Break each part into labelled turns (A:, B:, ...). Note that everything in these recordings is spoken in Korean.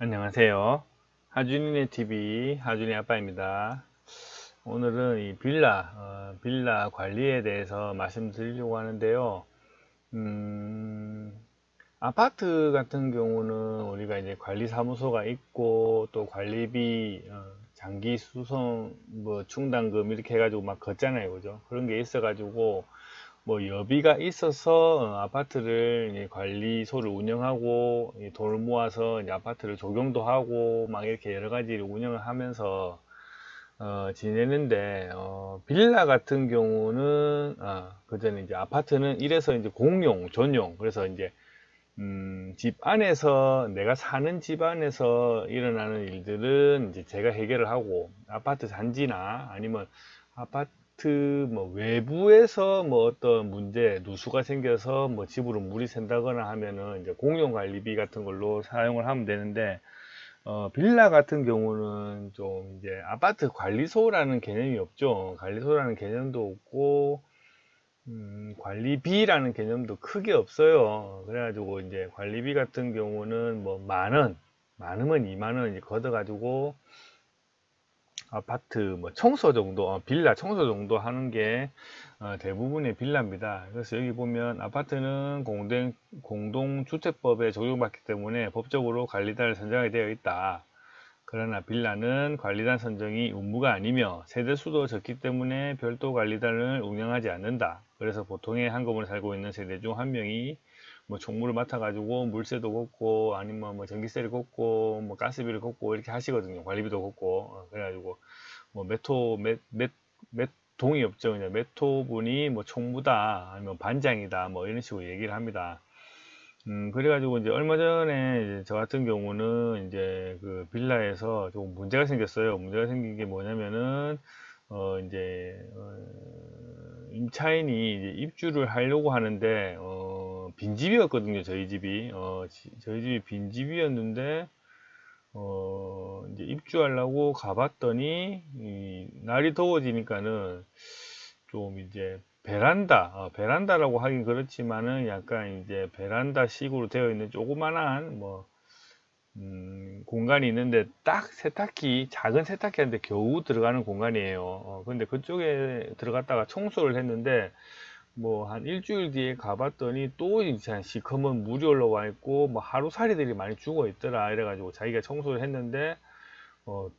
A: 안녕하세요. 하준이네 TV 하준이 아빠입니다. 오늘은 이 빌라 관리에 대해서 말씀드리려고 하는데요. 음, 아파트 같은 경우는 우리가 이제 관리사무소가 있고 또 관리비, 장기 수송, 뭐 충당금 이렇게 해가지고 막 걷잖아요, 그죠? 그런 게 있어가지고 뭐 여비가 있어서 아파트를 이제 관리소를 운영하고 돈을 모아서 이제 아파트를 조경도 하고 막 이렇게 여러 가지를 운영을 하면서 지내는데 빌라 같은 경우는 그전에 이제 아파트는 이래서 이제 공용 전용 그래서 이제 집 안에서 내가 사는 집 안에서 일어나는 일들은 이제 제가 해결을 하고 아파트 단지나 아니면 아파트 뭐 외부에서 뭐 어떤 문제 누수가 생겨서 뭐 집으로 물이 샌다거나 하면은 이제 공용 관리비 같은 걸로 사용을 하면 되는데 빌라 같은 경우는 좀 이제 아파트 관리소라는 개념이 없죠. 관리소라는 개념도 없고 관리비라는 개념도 크게 없어요. 그래가지고 이제 관리비 같은 경우는 뭐 많으면 2만 원 이제 걷어가지고 아파트 뭐 청소 정도, 빌라 청소 정도 하는 게 대부분의 빌라입니다. 그래서 여기 보면 아파트는 공동주택법에 적용받기 때문에 법적으로 관리단을 선정하게 되어 있다. 그러나 빌라는 관리단 선정이 의무가 아니며 세대수도 적기 때문에 별도 관리단을 운영하지 않는다. 그래서 보통의 한 건물에 살고 있는 세대 중 한 명이 뭐 총무를 맡아가지고 물세도 걷고 아니면 뭐 전기세를 걷고 뭐 가스비를 걷고 이렇게 하시거든요. 관리비도 걷고 그래가지고 뭐 몇 동이 없죠. 그냥 몇 호분이 뭐 총무다 아니면 반장이다 뭐 이런 식으로 얘기를 합니다. 그래가지고 이제 얼마 전에 이제 저 같은 경우는 이제 그 빌라에서 조금 문제가 생겼어요. 문제가 생긴 게 뭐냐면은, 이제, 임차인이 이제 입주를 하려고 하는데, 빈집이었거든요, 저희 집이. 저희 집이 빈집이었는데, 이제 입주하려고 가봤더니, 날이 더워지니까는 좀 이제 베란다라고 하긴 그렇지만은 약간 이제 베란다 식으로 되어 있는 조그만한 뭐, 공간이 있는데 딱 작은 세탁기한테 겨우 들어가는 공간이에요. 근데 그쪽에 들어갔다가 청소를 했는데 뭐 한 일주일 뒤에 가봤더니 또 이제 시커먼 물이 올라와 있고 뭐 하루살이들이 많이 죽어 있더라. 이래가지고 자기가 청소를 했는데 어,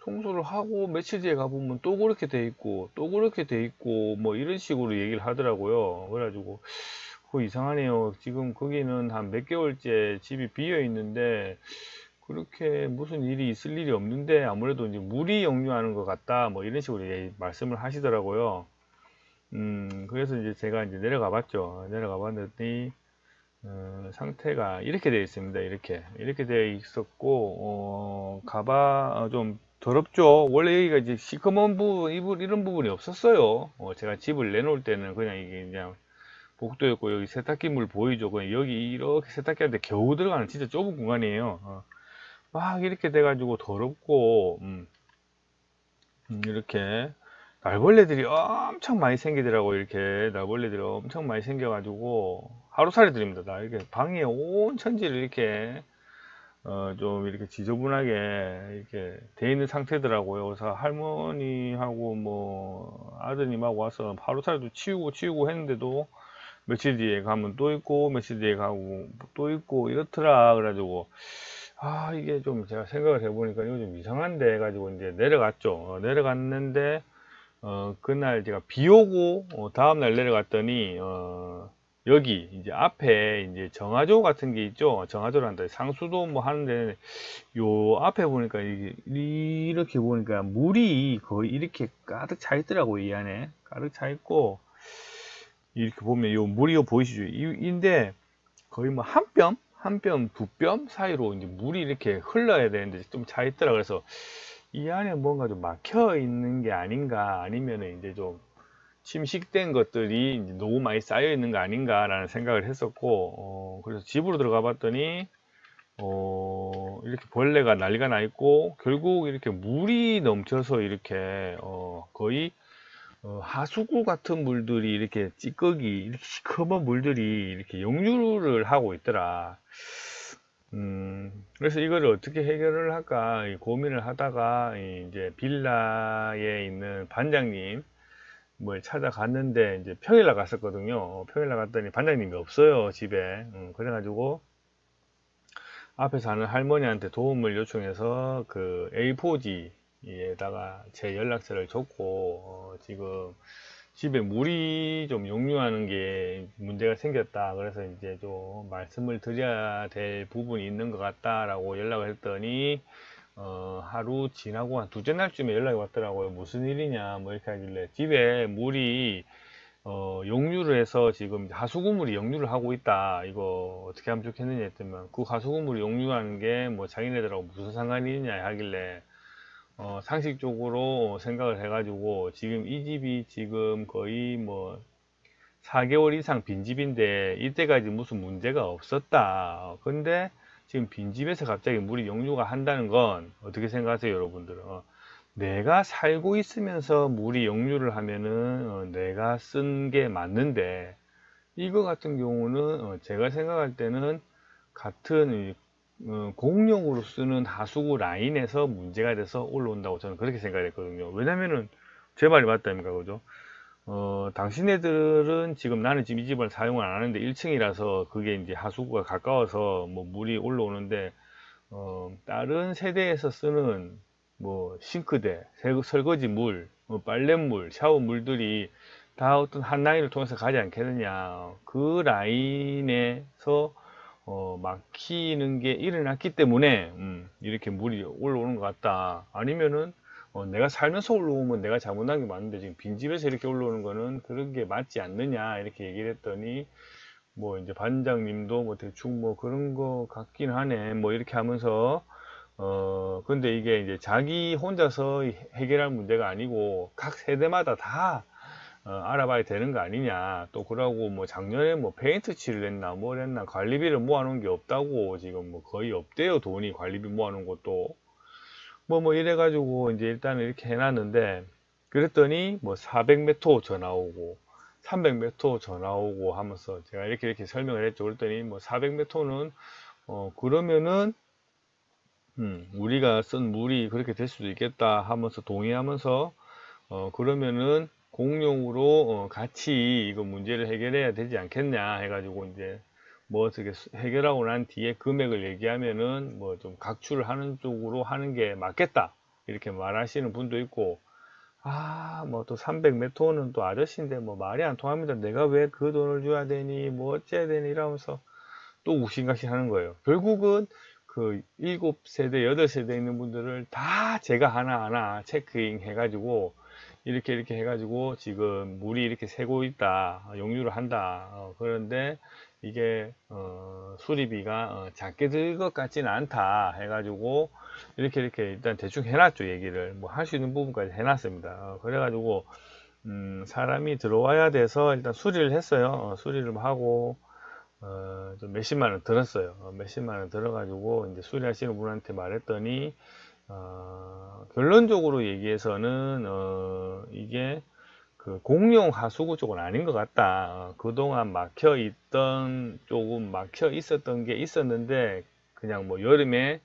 A: 청소를 하고 며칠 뒤에 가보면 또 그렇게 돼 있고 또 그렇게 돼 있고 뭐 이런 식으로 얘기를 하더라고요. 그래가지고 그거 이상하네요. 지금 거기는 한 몇 개월째 집이 비어 있는데 그렇게 무슨 일이 있을 일이 없는데 아무래도 이제 물이 역류하는 것 같다 뭐 이런 식으로 말씀을 하시더라고요. 그래서 이제 제가 이제 내려가 봤죠. 내려가 봤더니 상태가 이렇게 되어 있습니다. 이렇게 되어 있었고 좀 더럽죠. 원래 여기가 이제 시커먼 부분 이런 부분이 없었어요. 제가 집을 내놓을 때는 그냥 이게 그냥 복도였고 여기 세탁기 물 보이죠. 그냥 여기 이렇게 세탁기한테 겨우 들어가는 진짜 좁은 공간이에요. 막 이렇게 돼가지고 더럽고 이렇게 날벌레들이 엄청 많이 생기더라고. 이렇게 날벌레들이 엄청 많이 생겨가지고 하루살이들입니다. 나 이렇게 방에 온 천지를 이렇게 좀 이렇게 지저분하게 이렇게 돼 있는 상태더라고요. 그래서 할머니하고 뭐 아드님하고 와서 하루살이도 치우고 했는데도 며칠 뒤에 가면 또 있고 며칠 뒤에 가고 또 있고 이렇더라. 그래가지고 이게 좀 제가 생각을 해보니까 이거 좀 이상한데 해가지고 이제 내려갔죠. 내려갔는데 그날 제가 비 오고 다음날 내려갔더니 여기 이제 앞에 이제 정화조 같은 게 있죠. 정화조란다. 상수도 뭐 하는데 요 앞에 보니까 이렇게 보니까 물이 거의 이렇게 가득 차 있더라고요. 이 안에 가득 차 있고 이렇게 보면 요 물이 보이시죠? 인데 거의 뭐 한 뼘, 두 뼘 사이로 이제 물이 이렇게 흘러야 되는데 좀 차 있더라. 그래서 이 안에 뭔가 좀 막혀 있는 게 아닌가 아니면은 이제 좀 침식된 것들이 이제 너무 많이 쌓여 있는 거 아닌가라는 생각을 했었고, 그래서 집으로 들어가 봤더니, 이렇게 벌레가 난리가 나 있고, 결국 이렇게 물이 넘쳐서 이렇게, 거의, 하수구 같은 물들이 이렇게 찌꺼기, 이렇게 시커먼 물들이 이렇게 역류를 하고 있더라. 그래서 이거를 어떻게 해결을 할까 고민을 하다가 이제 빌라에 있는 반장님 뭐 찾아갔는데 이제 평일날 갔었거든요. 평일날 갔더니 반장님이 없어요, 집에. 그래가지고 앞에 사는 할머니한테 도움을 요청해서 그 A4지에다가 제 연락처를 줬고 지금 집에 물이 좀 역류하는 게 문제가 생겼다. 그래서 이제 좀 말씀을 드려야 될 부분이 있는 것 같다라고 연락을 했더니 하루 지나고 한 두째 날쯤에 연락이 왔더라고요. 무슨 일이냐 뭐 이렇게 하길래 집에 물이 역류를 해서 지금 하수구물이 역류를 하고 있다. 이거 어떻게 하면 좋겠느냐 했더니 그 하수구물이 역류하는 게 뭐 자기네들하고 무슨 상관이 있냐 하길래 상식적으로 생각을 해가지고 지금 이 집이 지금 거의 뭐 4개월 이상 빈집인데 이때까지 무슨 문제가 없었다. 근데 지금 빈집에서 갑자기 물이 역류가 한다는 건 어떻게 생각하세요, 여러분들은? 내가 살고 있으면서 물이 역류를 하면은 내가 쓴 게 맞는데 이거 같은 경우는 제가 생각할 때는 같은 공용으로 쓰는 하수구 라인에서 문제가 돼서 올라온다고 저는 그렇게 생각했거든요. 왜냐면은 제 말이 맞다니까, 그죠? 당신네들은 지금 나는 지금 이 집을 사용을 안 하는데 1층이라서 그게 이제 하수구가 가까워서 뭐 물이 올라오는데 다른 세대에서 쓰는 뭐 싱크대, 설거지 물, 뭐 빨랫물, 샤워 물들이 다 어떤 한 라인을 통해서 가지 않겠느냐. 그 라인에서 막히는 게 일어났기 때문에 이렇게 물이 올라오는 것 같다. 아니면은 내가 살면서 올라오면 내가 잘못한 게 맞는데 지금 빈집에서 이렇게 올라오는 거는 그런 게 맞지 않느냐 이렇게 얘기를 했더니 뭐 이제 반장님도 뭐 대충 뭐 그런 거 같긴 하네 뭐 이렇게 하면서 근데 이게 이제 자기 혼자서 해결할 문제가 아니고 각 세대마다 다 알아봐야 되는 거 아니냐. 또 그러고 뭐 작년에 뭐 페인트 칠을 했나 뭘 했나 관리비를 모아놓은 게 없다고 지금 뭐 거의 없대요. 돈이 관리비 모아놓은 것도 뭐 이래가지고 이제 일단은 이렇게 해놨는데 그랬더니 뭐 400m 전화 오고 300m 전화 오고 하면서 제가 이렇게 설명을 했죠. 그랬더니 뭐 400m는 그러면은 우리가 쓴 물이 그렇게 될 수도 있겠다 하면서 동의하면서 그러면은 공용으로 같이 이거 문제를 해결해야 되지 않겠냐 해가지고 이제 뭐 어떻게 해결하고 난 뒤에 금액을 얘기하면은 뭐 좀 각출을 하는 쪽으로 하는 게 맞겠다 이렇게 말하시는 분도 있고 뭐 또 300m는 또 아저씨인데 뭐 말이 안 통합니다. 내가 왜 그 돈을 줘야 되니 뭐 어째야 되니 이러면서 또 욱신각신 하는 거예요. 결국은 그 7세대, 8세대 있는 분들을 다 제가 하나하나 체크인 해가지고 이렇게 해가지고 지금 물이 이렇게 새고 있다. 역류를 한다. 그런데 이게 수리비가 작게 들 것 같지는 않다 해가지고 이렇게 일단 대충 해놨죠. 얘기를 뭐 할 수 있는 부분까지 해놨습니다. 그래가지고 사람이 들어와야 돼서 일단 수리를 했어요. 수리를 하고 좀 몇십만 원 들었어요. 몇십만 원 들어가지고 이제 수리하시는 분한테 말했더니 결론적으로 얘기해서는 이게 그 공용 하수구 쪽은 아닌 것 같다. 그동안 막혀 있던 조금 막혀 있었던 게 있었는데 그냥 뭐 여름에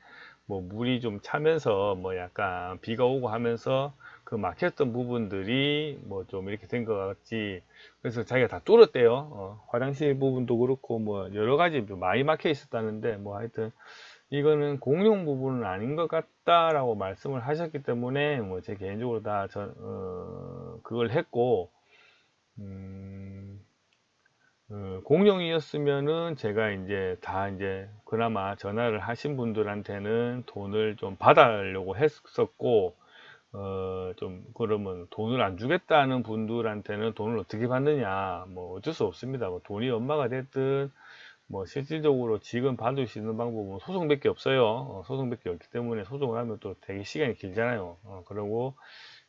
A: 뭐 물이 좀 차면서 뭐 약간 비가 오고 하면서 그 막혔던 부분들이 뭐 좀 이렇게 된 것 같지. 그래서 자기가 다 뚫었대요. 화장실 부분도 그렇고 뭐 여러 가지 좀 많이 막혀 있었다는데 뭐 하여튼 이거는 공용 부분은 아닌 것 같다라고 말씀을 하셨기 때문에 뭐 제 개인적으로 다 그걸 했고 공용이었으면은 제가 이제 그나마 전화를 하신 분들한테는 돈을 좀 받아려고 했었고 좀 그러면 돈을 안 주겠다는 분들한테는 돈을 어떻게 받느냐 뭐 어쩔 수 없습니다. 뭐 돈이 얼마가 됐든 뭐 실질적으로 지금 받을 수 있는 방법은 소송밖에 없어요. 소송밖에 없기 때문에 소송을 하면 또 되게 시간이 길잖아요. 그리고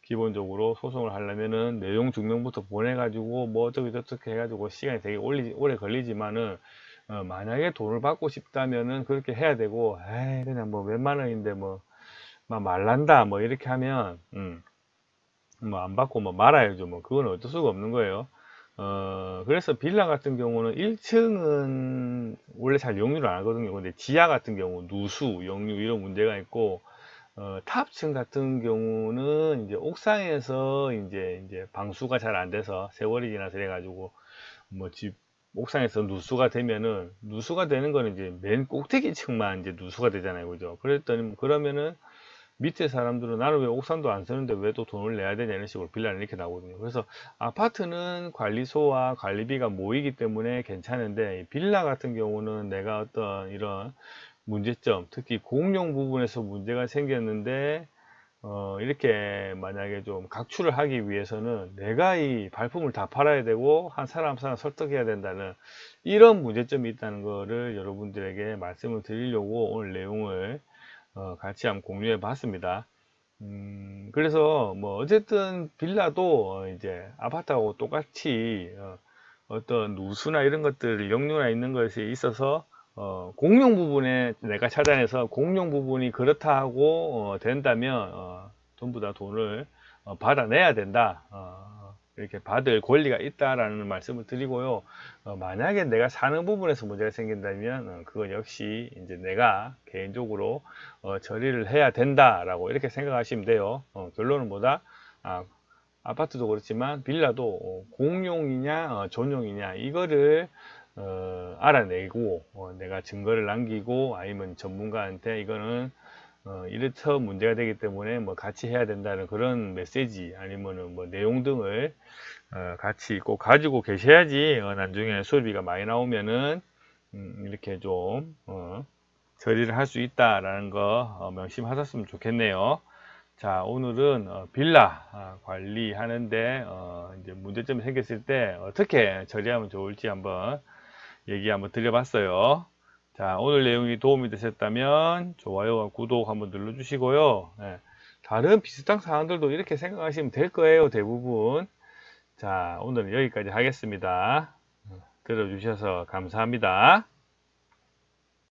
A: 기본적으로 소송을 하려면은 내용 증명부터 보내가지고 뭐 어떻게 저떻게 해가지고 시간이 되게 오래 걸리지만은 만약에 돈을 받고 싶다면은 그렇게 해야 되고 에이 그냥 뭐 몇만 원인데 뭐 막 말란다 뭐 이렇게 하면 뭐 안 받고 뭐 말아야죠. 뭐 그건 어쩔 수가 없는 거예요. 그래서 빌라 같은 경우는 1층은 원래 잘 역류를 안 하거든요. 근데 지하 같은 경우 누수, 역류 이런 문제가 있고, 탑층 같은 경우는 이제 옥상에서 이제 방수가 잘 안 돼서 세월이 지나서 그래가지고 뭐 집 옥상에서 누수가 되면은 누수가 되는 거는 이제 맨 꼭대기 층만 이제 누수가 되잖아요. 그죠? 그랬더니 그러면은 밑에 사람들은 나는 왜 옥상도 안 쓰는데 왜 또 돈을 내야 되냐 이런 식으로 빌라는 이렇게 나오거든요. 그래서 아파트는 관리소와 관리비가 모이기 때문에 괜찮은데 빌라 같은 경우는 내가 어떤 이런 문제점, 특히 공용 부분에서 문제가 생겼는데 이렇게 만약에 좀 각출을 하기 위해서는 내가 이 발품을 다 팔아야 되고 한 사람 설득해야 된다는 이런 문제점이 있다는 거를 여러분들에게 말씀을 드리려고 오늘 내용을 같이 한번 공유해 봤습니다. 그래서 뭐 어쨌든 빌라도 이제 아파트하고 똑같이 어떤 누수나 이런 것들 역류나 있는 것에 있어서 공용 부분에 내가 찾아내서 공용 부분이 그렇다 하고 된다면 전부 다 돈을 받아내야 된다. 이렇게 받을 권리가 있다라는 말씀을 드리고요. 만약에 내가 사는 부분에서 문제가 생긴다면 그건 역시 이제 내가 개인적으로 처리를 해야 된다라고 이렇게 생각하시면 돼요. 결론은 뭐다? 아파트도 그렇지만 빌라도 공용이냐 전용이냐 이거를 알아내고 내가 증거를 남기고 아니면 전문가한테 이거는 이렇게 문제가 되기 때문에 뭐 같이 해야 된다는 그런 메시지 아니면은 뭐 내용 등을 같이 꼭 가지고 계셔야지 나중에 수리비가 많이 나오면은 이렇게 좀 처리를 할 수 있다라는 거 명심하셨으면 좋겠네요. 자, 오늘은 빌라 관리하는데 이제 문제점이 생겼을 때 어떻게 처리하면 좋을지 한번 얘기 한번 드려봤어요. 자, 오늘 내용이 도움이 되셨다면 좋아요와 구독 한번 눌러주시고요. 다른 비슷한 사항들도 이렇게 생각하시면 될 거예요, 대부분. 자, 오늘은 여기까지 하겠습니다. 들어주셔서 감사합니다.